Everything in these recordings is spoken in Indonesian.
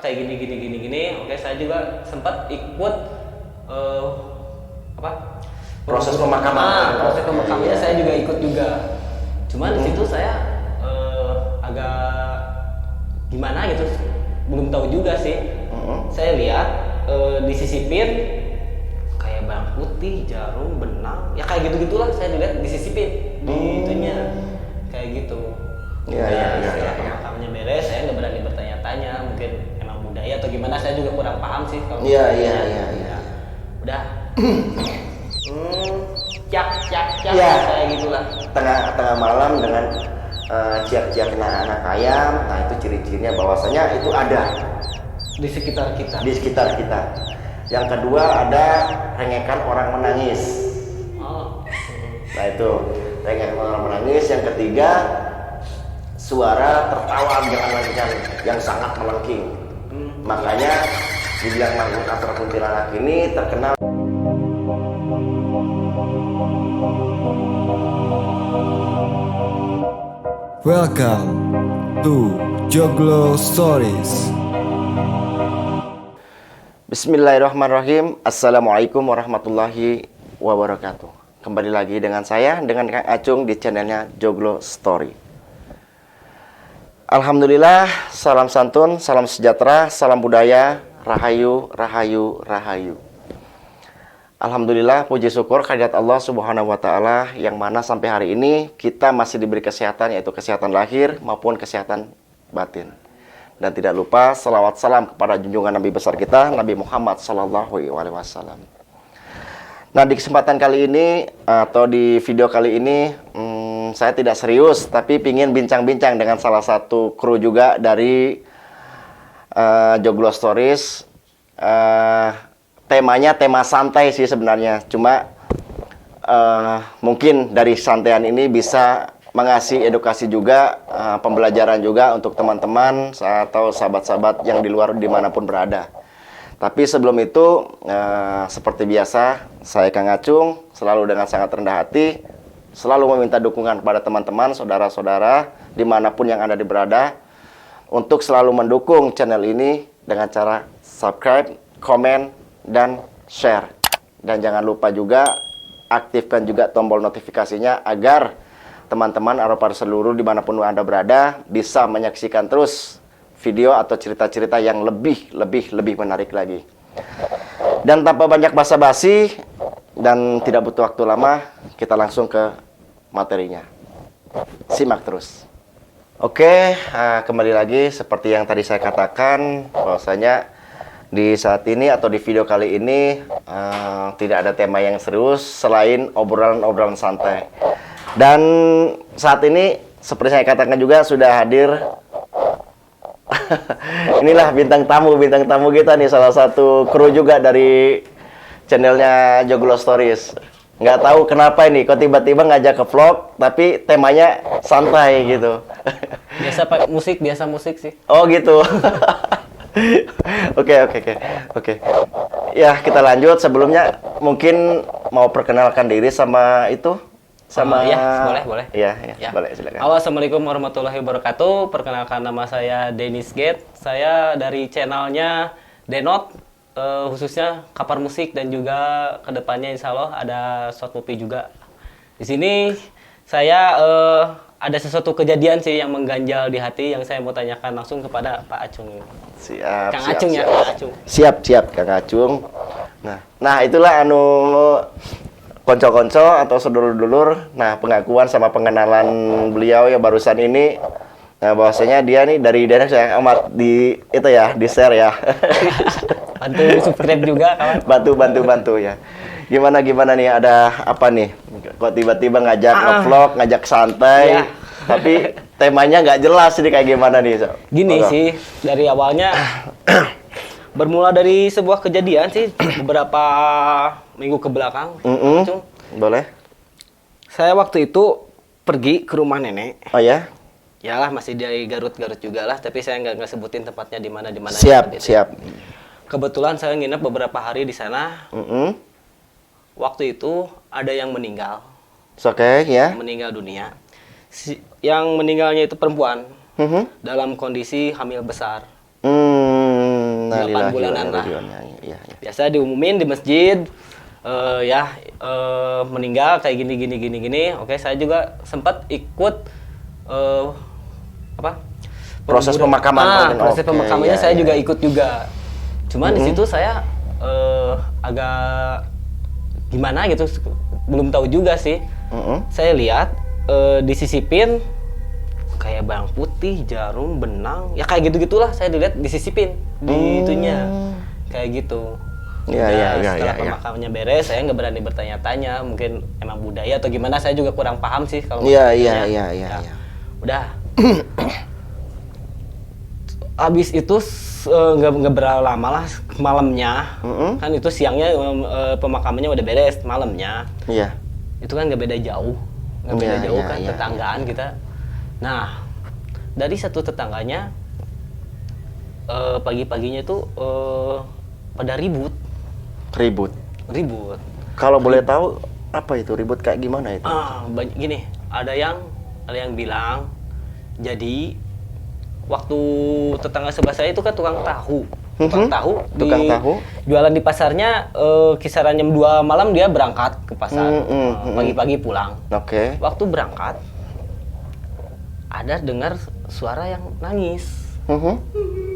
kayak gini. Oke, saya juga sempat ikut eh, apa Proses pemakaman. proses pemakamannya saya juga ikut juga. Cuman di situ saya agak gimana gitu, belum tahu juga sih. Saya lihat disisipin kayak bawang putih, jarum, benang, ya kayak gitu-gitulah. Saya dilihat disisipin di itunya kayak gitu. Iya. Setelah pemakamannya beres, saya nggak berani bertanya-tanya, mungkin emang budaya atau gimana, saya juga kurang paham sih kalau. Iya. Udah. Cak Iya. kayak gitulah. Tengah malam dengan ciak-ciak anak ayam. Nah, itu ciri-cirinya bahwasanya itu ada Di sekitar kita. di sekitar kita. Yang kedua ada rengekan orang menangis. Oh. Nah, itu rengekan orang menangis. Yang ketiga suara tertawa dengan lancar yang sangat melengking. Makanya dibilang makhluk asal kuntilanak ini terkenal. Welcome to Joglo Stories. Bismillahirrahmanirrahim. Assalamualaikum warahmatullahi wabarakatuh. Kembali lagi dengan saya, dengan Kang Acung di channelnya Joglo Story. Alhamdulillah, salam santun, salam sejahtera, salam budaya, rahayu, rahayu, rahayu. Alhamdulillah, puji syukur kehadirat Allah Subhanahu wa Ta'ala, yang mana sampai hari ini kita masih diberi kesehatan, yaitu kesehatan lahir maupun kesehatan batin. Dan tidak lupa salawat salam kepada junjungan Nabi besar kita, Nabi Muhammad SAW. Nah, di kesempatan kali ini atau di video kali ini, saya tidak serius, tapi ingin bincang-bincang dengan salah satu kru juga dari Joglo Stories. Temanya tema santai sih sebenarnya, cuma mungkin dari santaian ini bisa mengasih edukasi juga, pembelajaran juga untuk teman-teman atau sahabat-sahabat yang di luar dimanapun berada. Tapi sebelum itu, seperti biasa, saya Kang Acung selalu dengan sangat rendah hati selalu meminta dukungan kepada teman-teman, saudara-saudara dimanapun yang ada di berada, untuk selalu mendukung channel ini dengan cara subscribe, komen, dan share. Dan jangan lupa juga aktifkan juga tombol notifikasinya agar teman-teman para seluruh dimanapun Anda berada bisa menyaksikan terus video atau cerita-cerita yang lebih menarik lagi. Dan tanpa banyak basa-basi dan tidak butuh waktu lama, kita langsung ke materinya. Simak terus. Oke, kembali lagi seperti yang tadi saya katakan, bahwasanya di saat ini atau di video kali ini tidak ada tema yang serius selain obrolan-obrolan santai. Dan saat ini seperti saya katakan juga sudah hadir inilah bintang tamu kita nih, salah satu kru juga dari channelnya Joglo Stories. Nggak tahu kenapa ini kok tiba-tiba ngajak ke vlog tapi temanya santai gitu. Biasa musik sih. Oh gitu. Oke. Ya, kita lanjut. Sebelumnya mungkin mau perkenalkan diri sama Ya, boleh. Ya. Boleh, silakan. Halo, assalamualaikum warahmatullahi wabarakatuh. Perkenalkan, nama saya Dennis Gate. Saya dari channelnya Denot, khususnya kapar musik, dan juga kedepannya insya Allah ada short movie juga. Di sini saya ada sesuatu kejadian sih yang mengganjal di hati yang saya mau tanyakan langsung kepada Pak Acung. Kang Acung. Siap, Kang Acung. Nah, itulah konco-konco atau sedulur-dulur. Nah, pengakuan sama pengenalan beliau ya barusan ini. Nah, bahwasanya dia nih dari daerah saya amat di share ya. Bantu subscribe juga, kawan. Bantu ya. Gimana nih, ada apa nih? Kok tiba-tiba ngajak nge-vlog, ngajak santai, iya. Tapi temanya nggak jelas ini kayak gimana nih? Gini sih, dari awalnya bermula dari sebuah kejadian sih beberapa minggu ke belakang. Acung. Boleh. Saya waktu itu pergi ke rumah nenek. Oh ya? Yalah, masih di Garut juga lah, tapi saya nggak sebutin tempatnya di mana. Siap. Kebetulan saya nginep beberapa hari di sana. Waktu itu ada yang meninggal. Oke, ya. Meninggal dunia. Yang meninggalnya itu perempuan. Dalam kondisi hamil besar. Innalillahi 8 bulanan wa inna lah. ilaihi raji'un. Iya, iya. Biasa diumumin di masjid, meninggal kayak gini. Oke, saya juga sempat ikut apa? Proses pemakaman. Proses Oke, pemakamannya iya, saya iya. juga ikut juga. Cuman di situ saya agak gimana gitu, belum tahu juga sih. Saya lihat disisipin kayak bawang putih, jarum, benang, ya kayak gitu-gitulah. Saya dilihat disisipin di itunya, kayak gitu. Iya, Udah, iya, iya, setelah iya. pemakamannya beres, saya nggak berani bertanya-tanya, mungkin emang budaya atau gimana, saya juga kurang paham sih kalau Iya, masalahnya. iya. Ya, udah. Abis itu nggak berapa lama lah, malamnya kan itu siangnya pemakamannya udah beres, malamnya Iya. itu kan nggak beda jauh Iya, iya, kan, iya, tetanggaan kita. Nah, dari satu tetangganya pagi-paginya itu pada ribut. Kalau boleh tahu apa itu ribut kayak gimana itu? Gini, ada yang bilang, jadi waktu tetangga sebelah saya itu kan tukang tahu. Tukang tahu. Jualan di pasarnya kisaran jam 2 malam dia berangkat ke pasar. Pagi-pagi pulang. Oke. Waktu berangkat ada dengar suara yang nangis.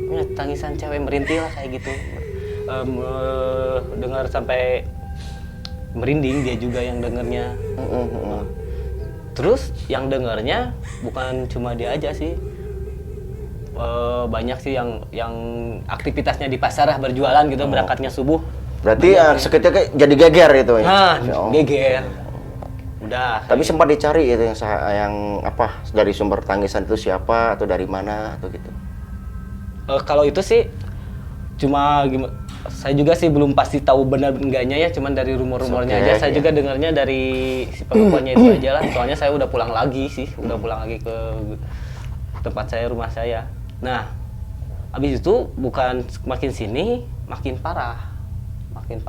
Ya, tangisan cewek merintih lah kayak gitu. Dengar sampai merinding, dia juga yang dengernya. Terus yang dengernya bukan cuma dia aja sih. Banyak sih yang aktivitasnya di pasar lah, berjualan gitu, berangkatnya subuh. Berarti seketika jadi geger itu ya? Nah, geger. Udah. Tapi sempat dicari itu yang apa dari sumber tangisan itu siapa atau dari mana atau gitu? Kalau itu sih cuma saya juga sih belum pasti tahu benar enggaknya ya, cuman dari rumor-rumornya aja. Saya juga dengarnya dari si pengakuannya itu aja lah. Soalnya saya udah pulang lagi ke tempat saya, rumah saya. Nah, habis itu bukan makin sini, makin parah.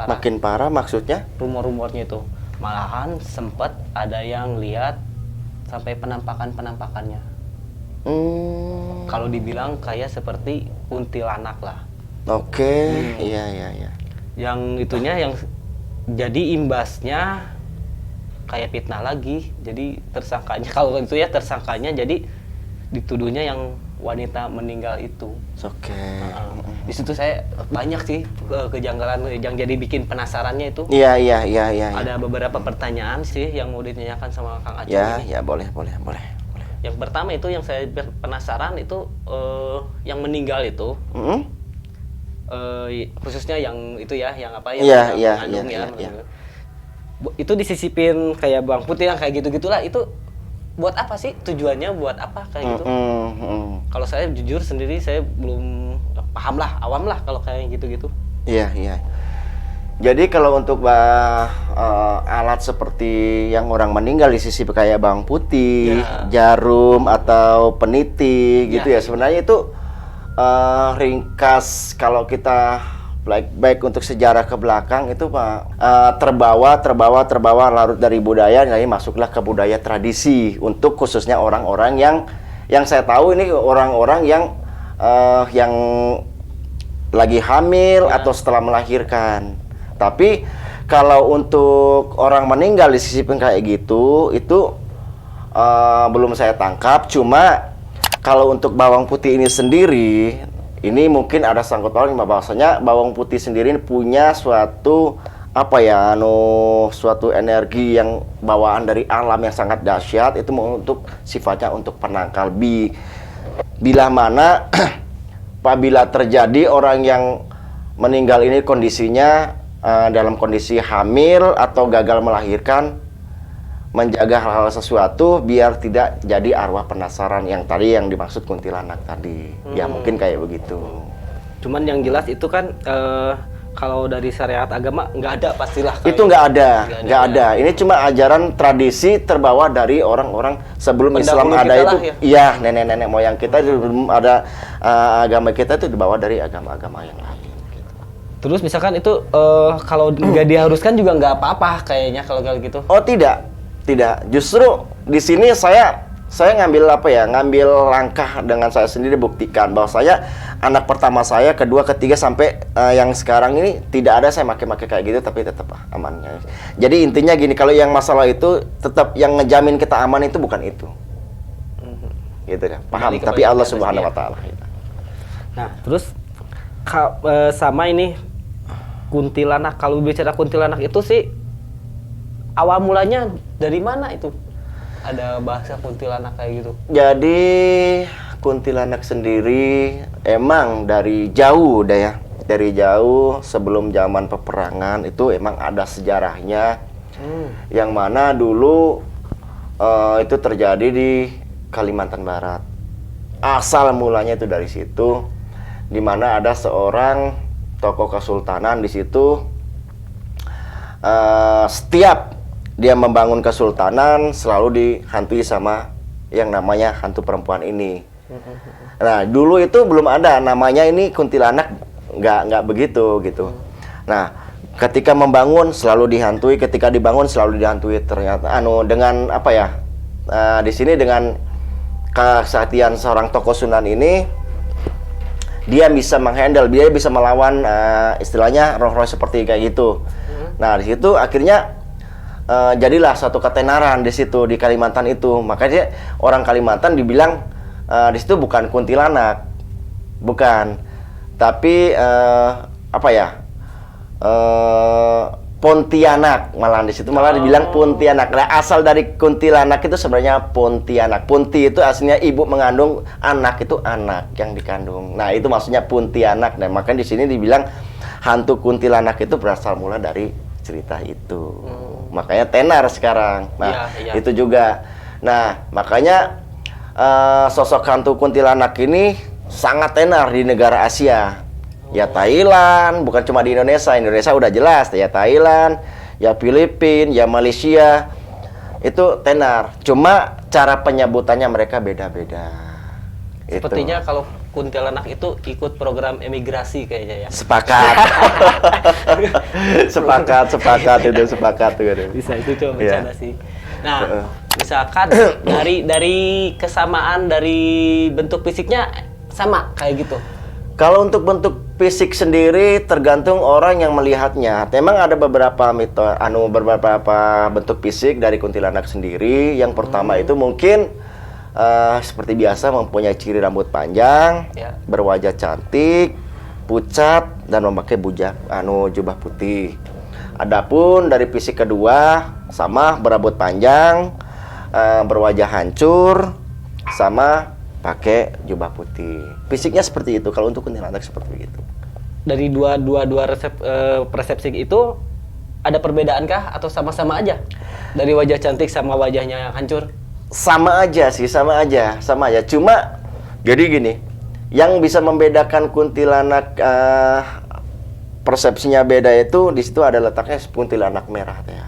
Makin parah maksudnya? Rumor-rumornya itu. Malahan sempat ada yang lihat sampai penampakannya. Kalau dibilang kayak seperti kuntilanak lah. Oke, iya. Yang itunya yang jadi imbasnya kayak fitnah lagi. Jadi tersangkanya, kalau itu ya tersangkanya jadi dituduhnya yang wanita meninggal itu. Oke. Di situ saya banyak sih kejanggalan yang jadi bikin penasarannya itu. Iya. Ada beberapa pertanyaan sih yang mau ditanyakan sama Kang Acung ini. Ya, boleh. Yang pertama itu yang saya penasaran itu yang meninggal itu. Khususnya yang itu ya, yang apa yang mengandung ya. Itu disisipin kayak bawang putih yang kayak gitu-gitulah, itu buat apa sih? Tujuannya buat apa kayak gitu? Kalau saya jujur sendiri saya belum paham lah, awam lah kalau kayak gitu-gitu. Iya. Jadi kalau untuk alat seperti yang orang meninggal di sisi kayak bawang putih, jarum atau peniti gitu ya, sebenarnya itu ringkas kalau kita baik untuk sejarah ke belakang itu Pak, terbawa larut dari budaya, jadi masuklah ke budaya tradisi untuk khususnya orang-orang yang saya tahu ini orang-orang yang lagi hamil atau setelah melahirkan. Tapi kalau untuk orang meninggal disisipin kayak gitu itu belum saya tangkap. Cuma kalau untuk bawang putih ini sendiri, ini mungkin ada sangkut pautnya bahwasanya bawang putih sendiri punya suatu suatu energi yang bawaan dari alam yang sangat dahsyat, itu untuk sifatnya untuk penangkal bila mana apabila terjadi orang yang meninggal ini kondisinya dalam kondisi hamil atau gagal melahirkan, menjaga hal-hal sesuatu biar tidak jadi arwah penasaran yang tadi yang dimaksud kuntilanak tadi. Ya mungkin kayak begitu. Cuman yang jelas itu kan kalau dari syariat agama nggak ada pastilah. Itu nggak ada. Ini cuma ajaran tradisi terbawa dari orang-orang sebelum Islam ada itu. Iya, nenek-nenek moyang kita belum ada agama kita itu dibawa dari agama-agama yang lain. Terus misalkan itu kalau nggak diharuskan juga nggak apa-apa kayaknya kalau gitu. Oh tidak. Justru di sini saya saya ngambil langkah dengan saya sendiri, buktikan bahwa saya anak pertama saya, kedua, ketiga sampai yang sekarang ini tidak ada saya make-make kayak gitu, tapi tetap amannya. Jadi intinya gini, kalau yang masalah itu tetap yang ngejamin kita aman itu bukan itu. Gitu kan. Paham, Kembali tapi kepada Allah kita Subhanahu wa sendiri. taala. Nah, terus sama ini kuntilanak. Kalau bicara kuntilanak itu sih awal mulanya dari mana itu? Ada bahasa kuntilanak kayak gitu. Jadi kuntilanak sendiri emang dari jauh dah ya. Dari jauh sebelum zaman peperangan itu emang ada sejarahnya. Yang mana dulu itu terjadi di Kalimantan Barat. Asal mulanya itu dari situ, di mana ada seorang tokoh kesultanan di situ. Setiap dia membangun kesultanan selalu dihantui sama yang namanya hantu perempuan ini. Nah, dulu itu belum ada namanya ini kuntilanak, nggak begitu gitu. Nah, ketika membangun selalu dihantui, ketika dibangun selalu dihantui. Ternyata dengan apa ya? Di sini dengan kesaktian seorang tokoh Sunan ini, dia bisa menghandle, dia bisa melawan istilahnya roh-roh seperti kayak gitu. Nah, di situ akhirnya jadilah satu ketenaran di situ di Kalimantan itu. Makanya orang Kalimantan dibilang di situ bukan kuntilanak, bukan, tapi Pontianak, malah di situ malah dibilang Pontianak. Nah, asal dari kuntilanak itu sebenarnya Pontianak. Punti itu aslinya ibu mengandung, anak itu anak yang dikandung. Nah, itu maksudnya Pontianak. Dan makanya di sini dibilang hantu kuntilanak itu berasal mula dari cerita itu. Makanya tenar sekarang. Nah, itu juga. Nah, makanya sosok hantu kuntilanak ini sangat tenar di negara Asia. Ya Thailand, bukan cuma di Indonesia. Indonesia udah jelas, ya Thailand, ya Filipina, ya Malaysia. Itu tenar. Cuma cara penyebutannya mereka beda-beda. Sepertinya kalau kuntilanak itu ikut program emigrasi kayaknya ya. Sepakat. sepakat itu. Bisa itu coba Iya. bercanda sih. Nah, misalkan dari kesamaan dari bentuk fisiknya sama kayak gitu. Kalau untuk bentuk fisik sendiri tergantung orang yang melihatnya. Memang ada beberapa beberapa bentuk fisik dari kuntilanak sendiri. Yang pertama itu mungkin seperti biasa mempunyai ciri rambut panjang, berwajah cantik, pucat, dan memakai jubah putih. Adapun dari fisik kedua sama berambut panjang, berwajah hancur, sama pakai jubah putih. Fisiknya seperti itu kalau untuk kuntilanak seperti itu. Dari dua persepsi itu ada perbedaankah atau sama-sama aja? Dari wajah cantik sama wajahnya yang hancur? Sama aja sih, sama aja. Cuma jadi gini, yang bisa membedakan kuntilanak persepsinya beda itu di situ ada letaknya kuntilanak merah ya.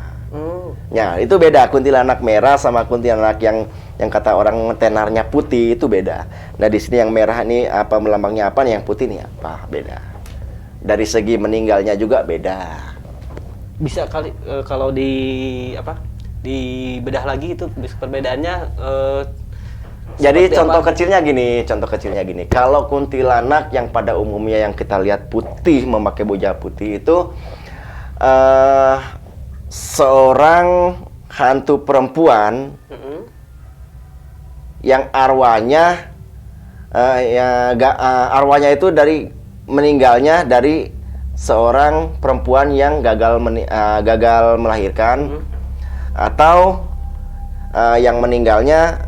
Ya, itu beda kuntilanak merah sama kuntilanak yang kata orang tenarnya putih itu beda. Nah, di sini yang merah ini apa melambangnya apa, yang putih nih apa, beda. Dari segi meninggalnya juga beda. Bisa kali kalau dibedah lagi itu perbedaannya jadi contoh kecilnya gini, kalau kuntilanak yang pada umumnya yang kita lihat putih, memakai bujah putih itu seorang hantu perempuan yang arwahnya arwahnya itu dari meninggalnya dari seorang perempuan yang gagal melahirkan atau yang meninggalnya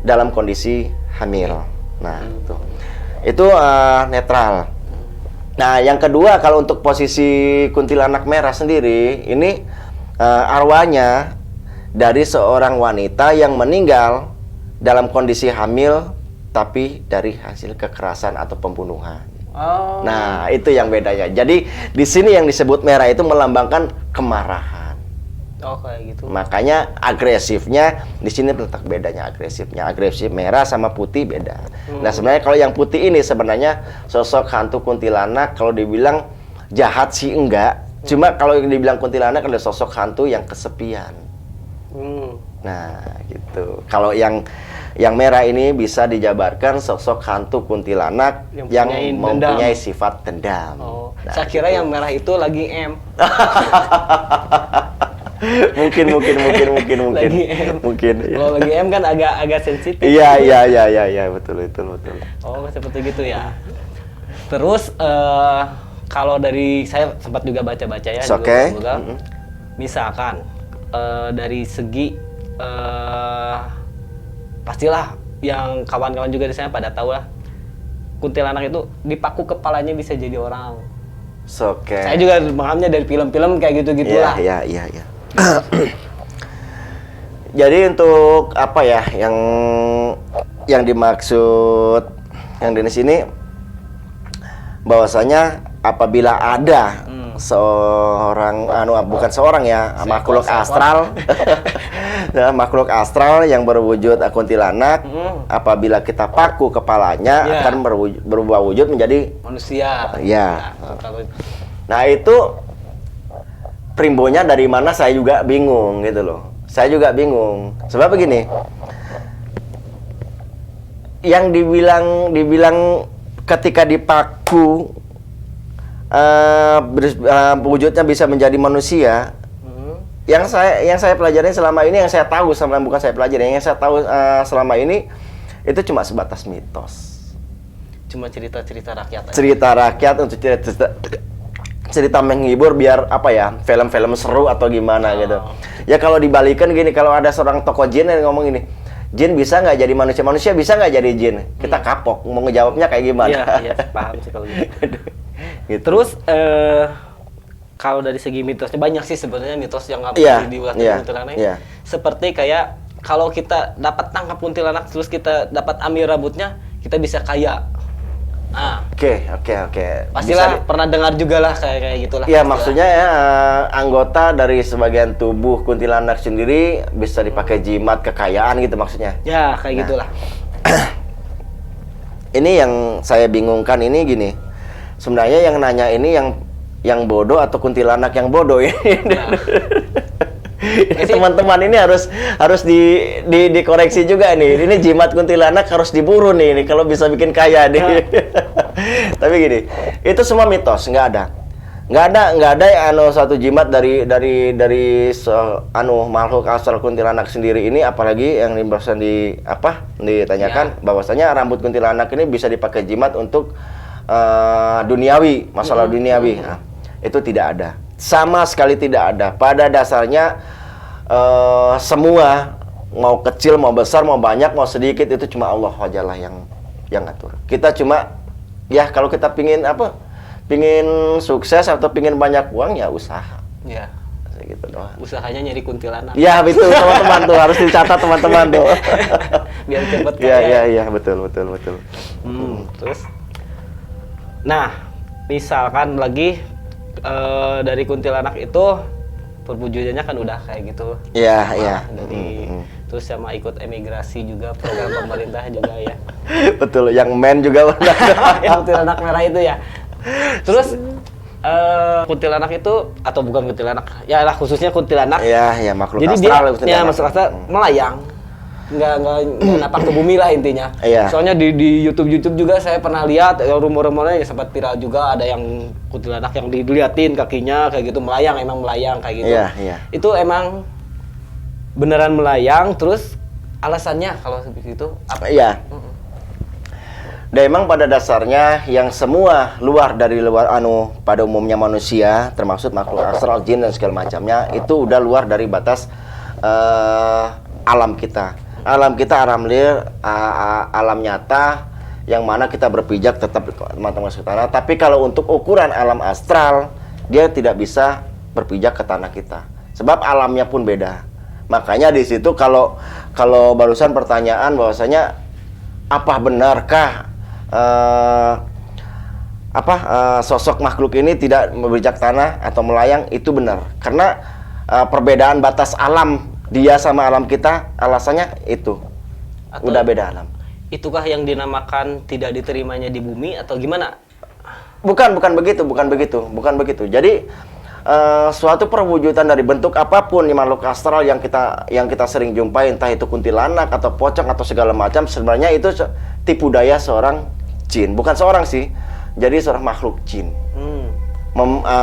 dalam kondisi hamil. Nah, itu netral. Nah, yang kedua kalau untuk posisi kuntilanak merah sendiri ini arwahnya dari seorang wanita yang meninggal dalam kondisi hamil tapi dari hasil kekerasan atau pembunuhan. Nah, itu yang bedanya. Jadi di sini yang disebut merah itu melambangkan kemarahan. Kayak gitu. Makanya agresifnya di sini terletak bedanya agresifnya. Agresif merah sama putih beda. Nah, sebenarnya kalau yang putih ini sebenarnya sosok hantu kuntilanak kalau dibilang jahat sih enggak. Cuma kalau dibilang kuntilanak ada sosok hantu yang kesepian. Nah, gitu. Kalau yang merah ini bisa dijabarkan sosok hantu kuntilanak yang Yang mempunyai dendam. sifat dendam. Oh, Nah, saya kira gitu. yang merah itu lagi M. mungkin. Lagi M. Mungkin. Iya. Kalau lagi M kan agak sensitif. Iya, betul. Oh, seperti gitu ya. Terus kalau dari saya sempat juga baca-baca ya It's di okay. Google. Misalkan dari segi pastilah yang kawan-kawan juga di sana pada tahu lah, kuntilanak itu dipaku kepalanya bisa jadi orang. Oke. Saya juga pahamnya dari film-film kayak gitu-gitulah. Iya. Jadi untuk apa ya yang dimaksud yang di sini bahwasanya apabila ada seorang bukan seorang ya, makhluk astral nah, makhluk astral yang berwujud kuntilanak, apabila kita paku kepalanya Ya. akan berubah wujud menjadi Manusia. Ya. Kalau Nah itu primbonya dari mana saya juga bingung gitu loh. Saya juga bingung. Sebab begini, yang dibilang ketika dipaku wujudnya bisa menjadi manusia. Yang saya pelajari selama ini, yang saya tahu bukan saya pelajari, yang saya tahu selama ini itu cuma sebatas mitos. cuma cerita-cerita rakyat aja. Cerita rakyat untuk cerita menghibur biar apa ya, film-film seru atau gimana gitu. Ya kalau dibalikan gini, kalau ada seorang tokoh jin yang ngomong gini, jin bisa nggak jadi manusia, manusia bisa nggak jadi jin, kita kapok mau ngejawabnya kayak gimana. Iya, paham sih kalau gitu. Gitu. Terus kalau dari segi mitosnya banyak sih sebenarnya mitos yang nggak Iya, perlu diulas iya, kuntilanak. iya. Seperti kayak kalau kita dapat tangkap kuntilanak terus kita dapat ambil rambutnya, kita bisa kaya. Ah, Oke. pastilah pernah dengar juga lah kayak gitulah. Iya, pastilah. maksudnya ya anggota dari sebagian tubuh kuntilanak sendiri bisa dipakai jimat kekayaan gitu maksudnya. Ya, kayak gitulah. Ini yang saya bingungkan ini gini. Sebenarnya yang nanya ini yang bodoh atau kuntilanak yang bodoh ya. Teman-teman ini harus dikoreksi juga nih. Ini jimat kuntilanak harus diburu nih ini kalau bisa bikin kaya nih. Tapi gini, itu semua mitos, nggak ada satu jimat dari makhluk astral kuntilanak sendiri ini, apalagi yang ditanyakan bahwasanya rambut kuntilanak ini bisa dipakai jimat untuk duniawi, masalah duniawi. Nah, itu tidak ada. Sama sekali tidak ada. Pada dasarnya semua, mau kecil, mau besar, mau banyak, mau sedikit, itu cuma Allah ajalah yang ngatur. Kita cuma ya kalau kita pingin sukses atau pingin banyak uang ya usaha. Ya, Gitu doang. usahanya nyari kuntilanak. Ya betul teman-teman tuh, harus dicatat teman-teman tuh. Biar cepet kaya. Iya, betul. Terus, nah, misalkan lagi dari kuntilanak itu perwujudannya kan udah kayak gitu. Iya. Dari terus sama ikut emigrasi juga, program pemerintah juga ya. Betul, yang men juga pernah. Yang kuntilanak merah itu ya. Terus kuntilanak itu atau bukan kuntilanak, ya lah khususnya kuntilanak. Iya, makhluk Jadi astral. dia masuk astral melayang. Nggak napak ke bumi lah intinya. Iya. Soalnya di YouTube juga saya pernah lihat rumor-rumornya ya sempat viral juga, ada yang kuntilanak yang diliatin kakinya kayak gitu emang melayang kayak gitu. Iya. Itu emang beneran melayang, terus alasannya kalau seperti itu apa? Iya. Dan emang pada dasarnya yang semua pada umumnya manusia, termasuk makhluk astral, jin dan segala macamnya, itu udah luar dari batas alam kita. Alam kita alam nyata yang mana kita berpijak tetap teman-teman sekitar. Tapi kalau untuk ukuran alam astral, dia tidak bisa berpijak ke tanah kita. Sebab alamnya pun beda. Makanya di situ kalau barusan pertanyaan bahwasanya apa benarkah sosok makhluk ini tidak berpijak tanah atau melayang, itu benar. Karena perbedaan batas alam dia sama alam kita, alasannya itu Atau udah beda alam. itukah yang dinamakan tidak diterimanya di bumi atau gimana? Bukan begitu. Jadi suatu perwujudan dari bentuk apapun di makhluk astral yang kita sering jumpai, entah itu kuntilanak atau pocong atau segala macam, sebenarnya itu tipu daya seorang jin, bukan seorang sih, jadi seorang makhluk jin.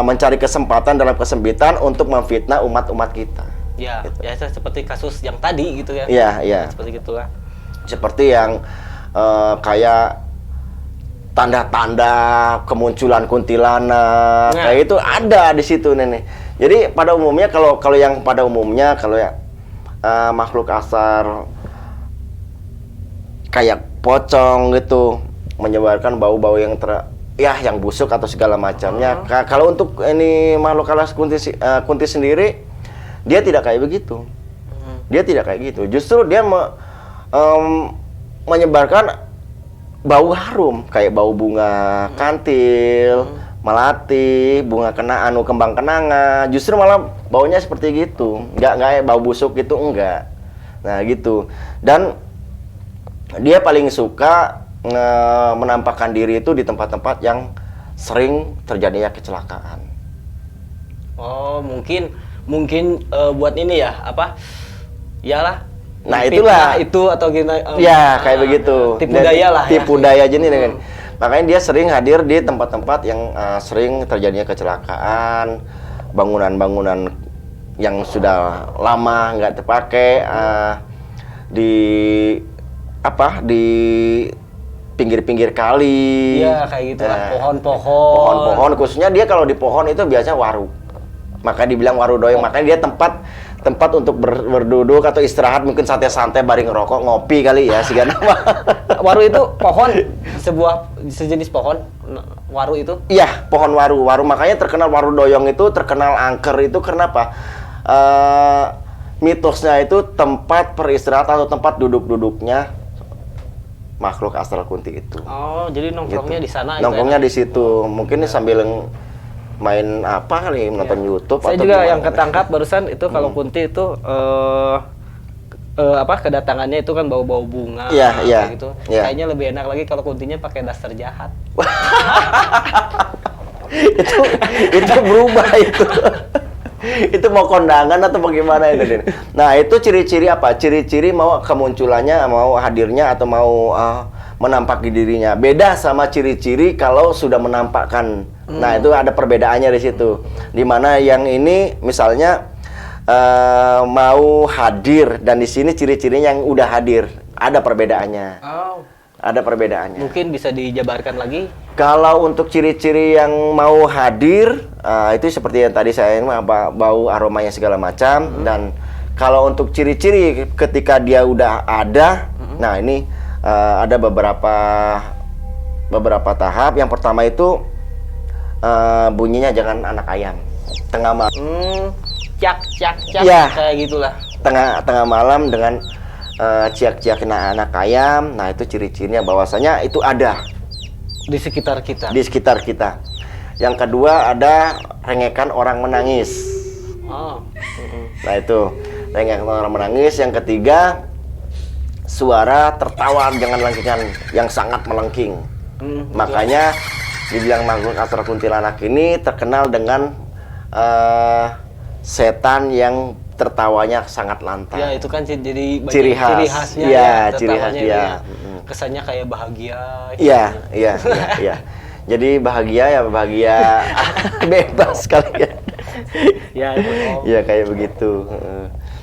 Mencari kesempatan dalam kesempitan untuk memfitnah umat-umat kita. Ya, Gitu. ya seperti kasus yang tadi gitu ya. Iya, iya. Seperti gitulah. Seperti yang kayak tanda-tanda kemunculan kuntilanak, Nah. kayak itu ada di situ nih. Jadi pada umumnya kalau yang pada umumnya kalau ya makhluk astral kayak pocong gitu menyebarkan bau-bau yang yang busuk atau segala macamnya. Kalau untuk ini makhluk alas kunti sendiri, dia tidak kayak begitu. Dia tidak kayak gitu. Justru dia menyebarkan bau harum kayak bau bunga kantil, melati, bunga kembang kenanga. Justru malah baunya seperti gitu. Nggak kayak bau busuk gitu, enggak. Nah, gitu. Dan dia paling suka menampakkan diri itu di tempat-tempat yang sering terjadinya kecelakaan. Oh, mungkin buat ini ya, apa? Iyalah. Nah, fitnah itulah itu atau gimana? Ya, kayak begitu. Tipu Dan daya lah. tipu daya jenis kan. Makanya dia sering hadir di tempat-tempat yang sering terjadinya kecelakaan, bangunan-bangunan yang sudah lama nggak terpakai, di pinggir-pinggir kali. Iya, kayak gitu lah. Nah, Pohon-pohon. pohon-pohon, khususnya dia kalau di pohon itu biasanya waru. Maka dibilang waru doyong. Makanya dia tempat untuk berduduk atau istirahat, mungkin santai-santai bareng ngerokok, ngopi kali ya sehingga nama. Waru itu pohon, sejenis pohon waru itu. Iya, pohon waru. Makanya terkenal waru doyong itu, terkenal angker itu kenapa? Mitosnya itu tempat peristirahatan atau tempat duduk-duduknya makhluk astral kunti itu. Oh, jadi nongkrongnya Gitu. di sana. Nongkrongnya itu di situ. Mungkin sambil main apa kali, nonton YouTube Saya atau juga gimana. yang ketangkap barusan itu kalau kunti itu kedatangannya itu kan bau-bau bunga. Iya, iya, kayak gitu. iya. Kayaknya lebih enak lagi kalau kuntinya pakai daster jahat. itu berubah itu. Itu mau kondangan atau bagaimana itu, Din? Nah, itu ciri-ciri apa? Ciri-ciri mau kemunculannya, mau hadirnya atau mau menampaki dirinya. Beda sama ciri-ciri kalau sudah menampakkan. Nah, itu ada perbedaannya di situ. Dimana yang ini misalnya mau hadir, dan di sini ciri-cirinya yang udah hadir. Ada perbedaannya. Oh. Ada perbedaannya. Mungkin bisa dijabarkan lagi. Kalau untuk ciri-ciri yang mau hadir, itu seperti yang tadi saya bau aromanya segala macam. Dan kalau untuk ciri-ciri ketika dia udah ada, nah ini ada beberapa tahap. Yang pertama itu bunyinya jangan anak ayam, tengah malam. Cak Iya. kayak gitulah. Tengah malam dengan ciak-ciak anak ayam. Nah, itu ciri-cirinya bahwasanya itu ada Di sekitar kita. di sekitar kita. Yang kedua ada rengekan orang menangis. Oh. Nah, itu rengekan orang menangis. Yang ketiga suara tertawa dengan lengkingan yang sangat melengking. Makanya dibilang makhluk astral kuntilanak ini terkenal dengan setan yang tertawanya sangat lantang. Ya, itu kan jadi banyak Ciri khas. khasnya. Iya, ya, ciri khas tertawanya dia. itu ya. Kesannya kayak bahagia. Iya. Jadi bahagia bebas kali ya. Ya, itu. Oh. Iya, kayak begitu.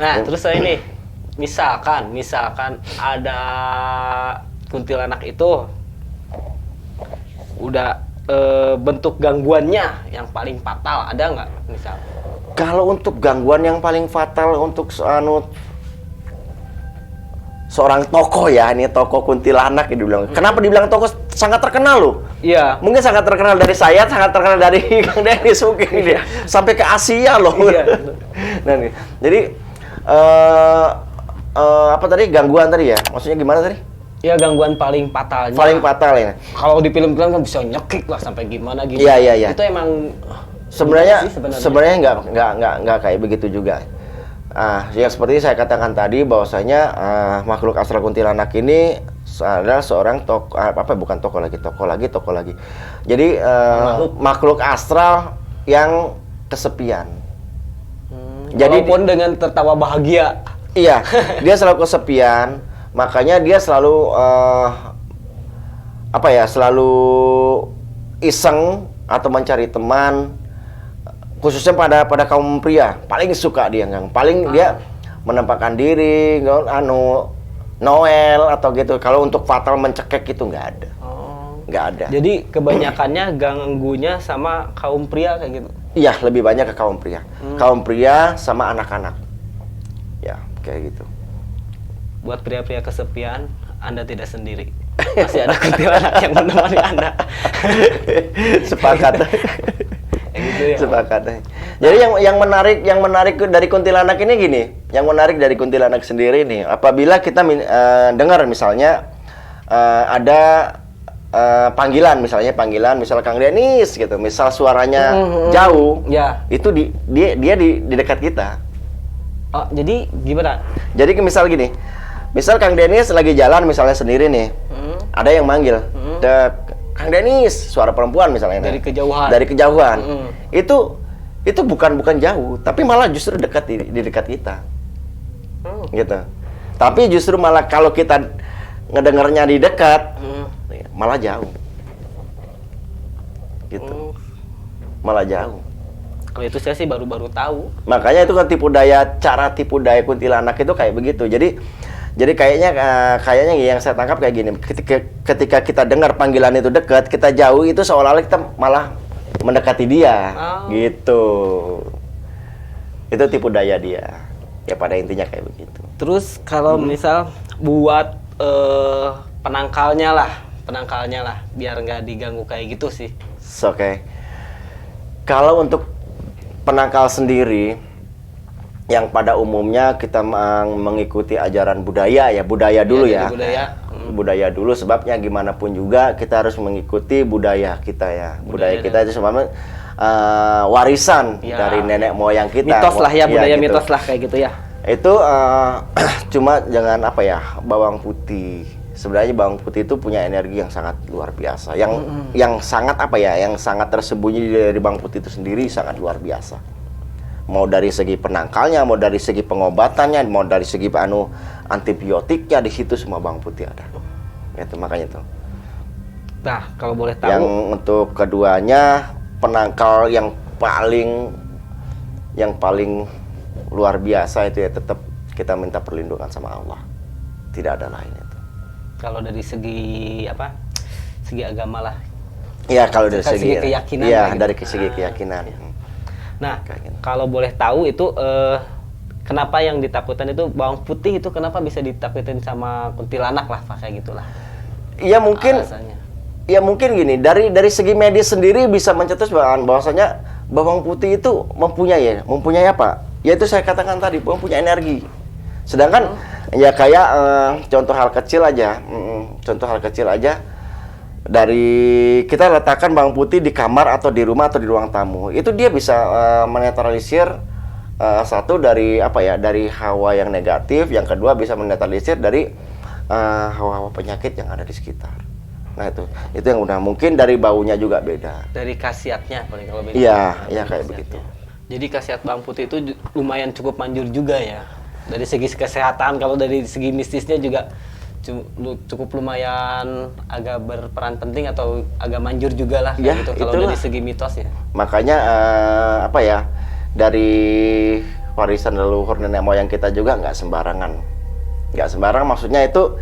Nah, terus saya ini misalkan ada kuntilanak itu udah bentuk gangguannya yang paling fatal ada nggak misal? Kalau untuk gangguan yang paling fatal untuk seorang tokoh ya, ini tokoh kuntilanak ya dibilang. Kenapa dibilang tokoh sangat terkenal loh? Iya. Mungkin sangat terkenal dari saya, sangat terkenal dari Kang Denis mungkin dia. Sampai ke Asia loh. Iya. Nah, nih. Jadi apa tadi gangguan tadi ya? Maksudnya gimana tadi? Ya, gangguan paling fatalnya. Paling fatal ya. Kalau di film-film kan bisa nyekik lah sampai gimana gitu. Iya. Itu emang Sebenarnya gimana sih sebenarnya nggak kayak begitu juga. Yang seperti saya katakan tadi bahwasanya makhluk astral kuntilanak ini adalah seorang tokoh bukan tokoh lagi. Jadi makhluk astral yang kesepian. Walaupun dengan tertawa bahagia. Iya, dia selalu kesepian, makanya dia selalu selalu iseng atau mencari teman, khususnya pada kaum pria. Paling suka dia, dia menampakkan diri, Noel atau gitu. Kalau untuk fatal mencekek itu nggak ada. Nggak ada. Jadi kebanyakannya ganggunya sama kaum pria kayak gitu. Iya, lebih banyak ke kaum pria. Kaum pria sama anak-anak. Ya, kayak gitu. Buat pria-pria kesepian, Anda tidak sendiri. Masih ada kuntilanak yang menemani Anda. Sepakat. Gitu ya. Sepakat. Jadi yang menarik dari kuntilanak ini gini. Yang menarik dari kuntilanak sendiri nih, apabila kita dengar misalnya ada panggilan misal Kang Denis gitu, misal suaranya jauh, ya. Itu dia di dekat kita. Oh, jadi gimana? Jadi misal gini, misal Kang Denis lagi jalan misalnya sendiri nih, ada yang manggil, Kang Denis, suara perempuan misalnya. Dari kejauhan. Dari kejauhan. Itu bukan jauh, tapi malah justru dekat di dekat kita. Gitu. Tapi justru malah kalau kita ngedengarnya di dekat, malah jauh. Gitu. Malah jauh. Kalau itu saya sih baru tahu. Makanya itu kan cara tipu daya kuntilanak itu kayak begitu. Jadi kayaknya yang saya tangkap kayak gini. Ketika kita dengar panggilan itu dekat, kita jauh, itu seolah-olah kita malah mendekati dia. Gitu. Itu tipu daya dia. Ya pada intinya kayak begitu. Terus kalau misal buat penangkalnya lah, biar nggak diganggu kayak gitu sih. Oke. Kalau untuk penangkal sendiri, yang pada umumnya kita mengikuti ajaran budaya dulu ya. Budaya dulu, sebabnya gimana pun juga kita harus mengikuti budaya kita ya. Budaya kita itu sebabnya warisan dari nenek moyang kita. Mitos lah ya, budaya gitu. mitos lah kayak gitu ya. Itu cuma jangan bawang putih. Sebenarnya bawang putih itu punya energi yang sangat luar biasa. Yang sangat tersembunyi dari bawang putih itu sendiri sangat luar biasa. Mau dari segi penangkalnya, mau dari segi pengobatannya, mau dari segi antibiotiknya, di situ semua bawang putih ada. Itu makanya itu. Nah, kalau boleh tahu. Yang untuk keduanya, penangkal yang paling luar biasa itu ya tetap kita minta perlindungan sama Allah. Tidak ada lain itu. Kalau dari segi segi agama lah. Iya, kalau dari segi keyakinan. Iya, gitu. dari segi keyakinan. Nah, kalau boleh tahu itu kenapa yang ditakutin itu bawang putih itu kenapa bisa ditakutin sama kuntilanak lah kayak gitulah. Iya mungkin. Alasannya. Ya mungkin gini, dari segi medis sendiri bisa mencetus bahwasanya bawang putih itu mempunyai apa? Yaitu saya katakan tadi, mempunyai energi. Sedangkan ya kayak contoh hal kecil aja, dari kita letakkan bawang putih di kamar atau di rumah atau di ruang tamu, itu dia bisa menetralisir satu dari dari hawa yang negatif, yang kedua bisa menetralisir dari hawa-hawa penyakit yang ada di sekitar. Nah itu yang udah mungkin dari baunya juga beda. Dari khasiatnya paling kalau beda. Iya kayak begitu. Jadi khasiat bawang putih itu lumayan cukup manjur juga ya. Dari segi kesehatan, kalau dari segi mistisnya juga cukup lumayan agak berperan penting atau agak manjur juga lah ya, gitu kalau dari segi mitosnya. Makanya dari warisan leluhur nenek moyang kita juga nggak sembarangan maksudnya itu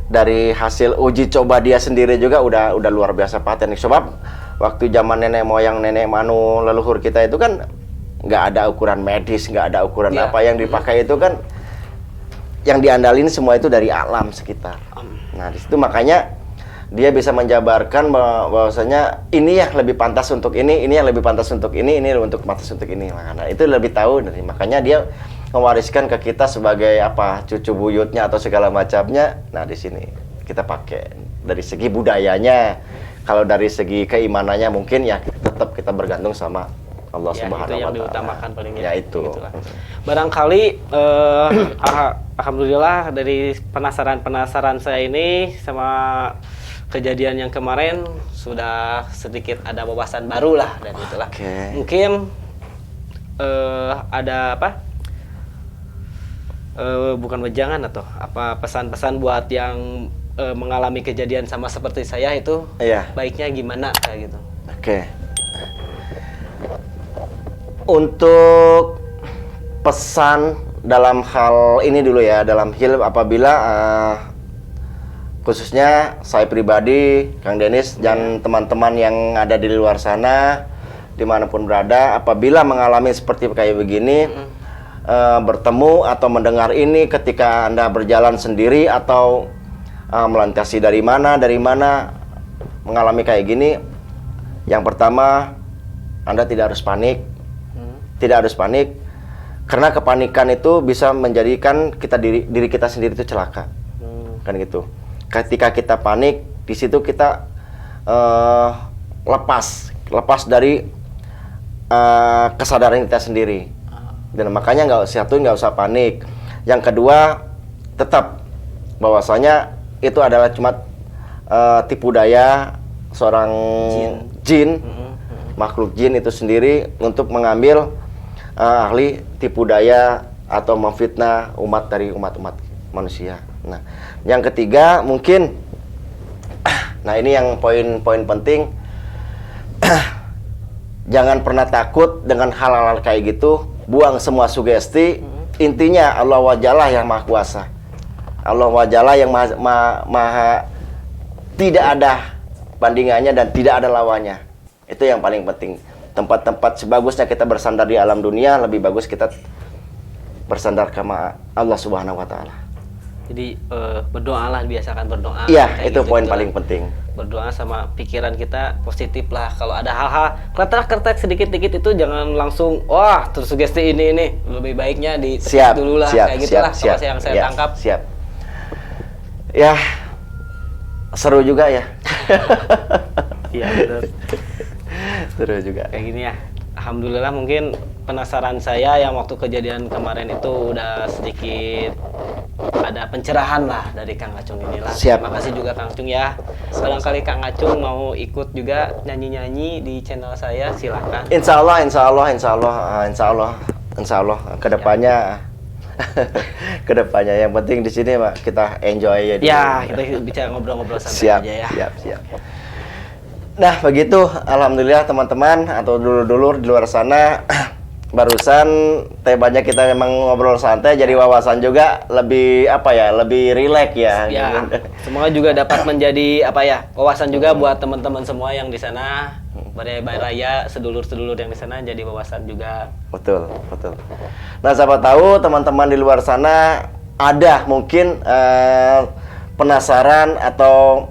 dari hasil uji coba dia sendiri juga udah luar biasa paten. Sebab waktu zaman nenek moyang leluhur kita itu kan nggak ada ukuran medis, nggak ada ukuran apa yang dipakai, itu kan yang diandalin semua itu dari alam sekitar. Nah di situ makanya dia bisa menjabarkan bahwasanya ini yang lebih pantas untuk ini yang lebih pantas untuk ini pantas untuk ini. Nah itu lebih tahu, makanya dia mewariskan ke kita sebagai cucu buyutnya atau segala macamnya. Nah di sini kita pakai dari segi budayanya. Kalau dari segi keimanannya mungkin ya tetap kita bergantung sama Allah Subhanahu wa Ta'ala. Itu yang diutamakan paling ya itu. Gitulah. Barangkali alhamdulillah dari penasaran saya ini sama kejadian yang kemarin sudah sedikit ada wawasan baru lah dan itulah. Mungkin ada apa? Bukan wejangan atau apa pesan-pesan buat yang mengalami kejadian sama seperti saya itu Iya. baiknya gimana kayak gitu. Oke. Untuk pesan dalam hal ini dulu ya, dalam hal apabila khususnya saya pribadi, Kang Denis dan teman-teman yang ada di luar sana, dimanapun berada, apabila mengalami seperti kayak begini, bertemu atau mendengar ini ketika Anda berjalan sendiri atau melintasi dari mana mengalami kayak gini, yang pertama Anda tidak harus panik, karena kepanikan itu bisa menjadikan diri kita sendiri itu celaka, kan gitu. Ketika kita panik, di situ kita lepas dari kesadaran kita sendiri. Dan makanya nggak usah panik. Yang kedua, tetap bahwasanya itu adalah cuma tipu daya seorang jin, makhluk jin itu sendiri untuk mengambil ahli tipu daya atau memfitnah umat dari umat manusia. Nah, yang ketiga mungkin, nah ini yang poin penting, jangan pernah takut dengan hal-hal kayak gitu. Buang semua sugesti. Intinya Allah wajalah yang maha kuasa. Allah wajalah yang maha tidak ada bandingannya dan tidak ada lawannya. Itu yang paling penting. Tempat-tempat sebagusnya kita bersandar di alam dunia, lebih bagus kita bersandar ke Allah Subhanahu wa taala. Jadi berdoalah, biasakan berdoa. Iya, kayak itu gitu, poin gitu paling lah. penting. Berdoa sama pikiran kita positif lah. Kalau ada hal-hal kertek sedikit-dikit itu jangan langsung wah tersugesti ini. Lebih baiknya Siap dulu lah, kayak gitulah kalau yang saya ya, tangkap. Siap. Ya, seru juga ya. Iya betul. Seru juga. Kayak gini ya. Alhamdulillah, mungkin penasaran saya yang waktu kejadian kemarin itu udah sedikit ada pencerahan lah dari Kang Acung inilah. Siap. Terima kasih juga Kang Acung ya. Barangkali Kang Acung mau ikut juga nyanyi-nyanyi di channel saya, silakan. Insya Allah kedepannya yang penting di sini Pak, kita enjoy ya. Ya, kita bisa ngobrol-ngobrol santai Siap, aja ya. siap. Nah, begitu. Alhamdulillah teman-teman atau dulur-dulur di luar sana, barusan banyak kita memang ngobrol santai, jadi wawasan juga lebih lebih rileks ya. Ya, semoga juga dapat menjadi wawasan juga buat teman-teman semua yang di sana, raya sedulur-sedulur yang di sana, jadi wawasan juga. Betul. Nah, siapa tahu teman-teman di luar sana ada mungkin penasaran atau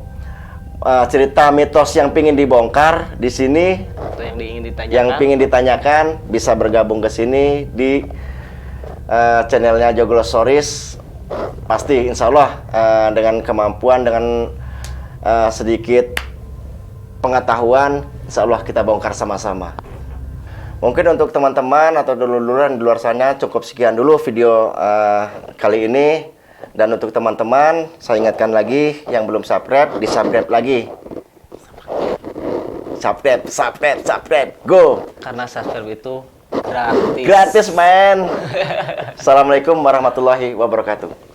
cerita mitos yang pingin dibongkar di sini, Atau yang ingin ditanyakan. yang pingin ditanyakan, bisa bergabung ke sini di channelnya Joglo Stories. Pasti insya Allah dengan kemampuan, dengan sedikit pengetahuan, insya Allah kita bongkar sama-sama. Mungkin untuk teman-teman atau dulur-duluran di luar sana cukup sekian dulu video kali ini. Dan untuk teman-teman, saya ingatkan lagi yang belum subscribe, di-subscribe lagi. Subscribe, go! Karena subscribe itu gratis. Gratis, man! Assalamualaikum warahmatullahi wabarakatuh.